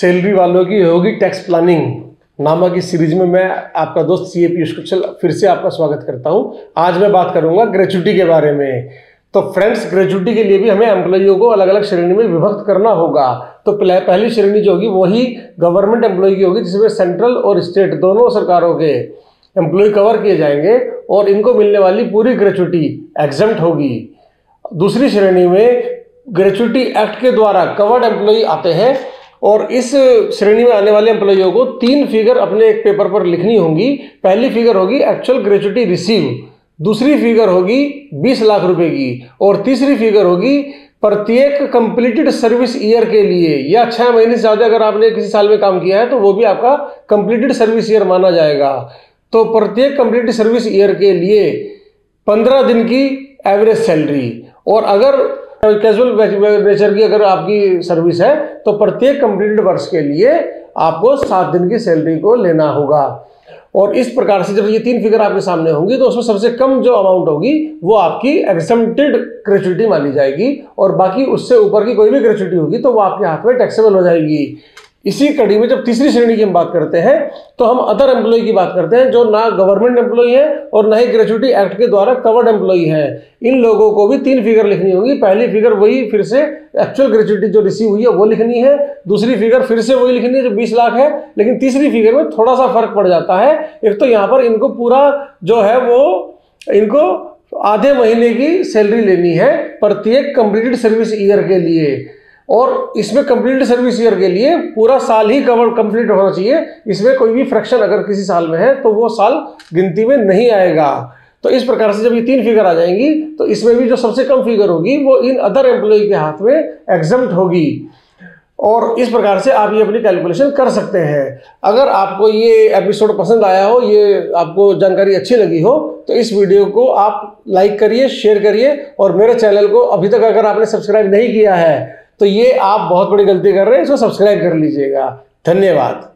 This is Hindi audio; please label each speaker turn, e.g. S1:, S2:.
S1: सैलरी वालों की होगी टैक्स प्लानिंग नामक इस सीरीज में मैं आपका दोस्त सीए पीयूष कुशल फिर से आपका स्वागत करता हूं। आज मैं बात करूंगा ग्रेच्युटी के बारे में। तो फ्रेंड्स, ग्रेच्युटी के लिए भी हमें एम्प्लॉइयों को अलग अलग श्रेणी में विभक्त करना होगा। तो पहली श्रेणी जो होगी वही गवर्नमेंट एम्प्लॉय की होगी, जिसमें सेंट्रल और स्टेट दोनों सरकारों के एम्प्लॉय कवर किए जाएंगे और इनको मिलने वाली पूरी ग्रेच्युटी एग्जम्प्ट होगी। दूसरी श्रेणी में ग्रेच्युटी एक्ट के द्वारा कवर्ड एम्प्लॉय आते हैं और इस श्रेणी में आने वाले एम्प्लॉइयों को 3 फिगर अपने एक पेपर पर लिखनी होंगी। पहली फिगर होगी एक्चुअल ग्रेच्युटी रिसीव, दूसरी फिगर होगी 20 लाख रुपए की और तीसरी फिगर होगी प्रत्येक कंप्लीटेड सर्विस ईयर के लिए, या 6 महीने से ज्यादा अगर आपने किसी साल में काम किया है तो वो भी आपका कंप्लीटेड सर्विस ईयर माना जाएगा। तो प्रत्येक कंप्लीटेड सर्विस ईयर के लिए 15 दिन की एवरेज सैलरी, और अगर कैजुअल नेचर की अगर आपकी सर्विस है तो प्रत्येक कंप्लीटेड वर्ष के लिए आपको 7 दिन की सैलरी को लेना होगा। और इस प्रकार से जब ये 3 फिगर आपके सामने होंगी तो उसमें सबसे कम जो अमाउंट होगी वो आपकी एग्जम्प्टेड ग्रेच्युटी मानी जाएगी, और बाकी उससे ऊपर की कोई भी ग्रेच्युटी होगी तो वो आपके हाथ में टैक्सेबल हो जाएगी। इसी कड़ी में जब तीसरी श्रेणी की हम बात करते हैं तो हम अदर एम्प्लॉय की बात करते हैं, जो ना गवर्नमेंट एम्प्लॉय है और ना ही ग्रेच्युटी एक्ट के द्वारा कवर्ड एम्प्लॉय है। इन लोगों को भी 3 फिगर लिखनी होगी। पहली फिगर वही फिर से एक्चुअल ग्रेच्युटी जो रिसीव हुई है वो लिखनी है, दूसरी फिगर फिर से वही लिखनी है जो 20 लाख है, लेकिन तीसरी फिगर में थोड़ा सा फर्क पड़ जाता है। एक तो यहाँ पर इनको पूरा जो है वो इनको आधे महीने की सैलरी लेनी है प्रत्येक कंप्लीटेड सर्विस ईयर के लिए, और इसमें कंप्लीट सर्विस ईयर के लिए पूरा साल ही कवर कंप्लीट होना चाहिए। इसमें कोई भी फ्रैक्शन अगर किसी साल में है तो वो साल गिनती में नहीं आएगा। तो इस प्रकार से जब ये 3 फिगर आ जाएंगी तो इसमें भी जो सबसे कम फिगर होगी वो इन अदर एम्प्लॉय के हाथ में एग्जम्प्ट होगी, और इस प्रकार से आप ये अपनी कैलकुलेशन कर सकते हैं। अगर आपको ये एपिसोड पसंद आया हो, ये आपको जानकारी अच्छी लगी हो, तो इस वीडियो को आप लाइक करिए, शेयर करिए, और मेरे चैनल को अभी तक अगर आपने सब्सक्राइब नहीं किया है तो ये आप बहुत बड़ी गलती कर रहे हैं, इसको सब्सक्राइब कर लीजिएगा। धन्यवाद।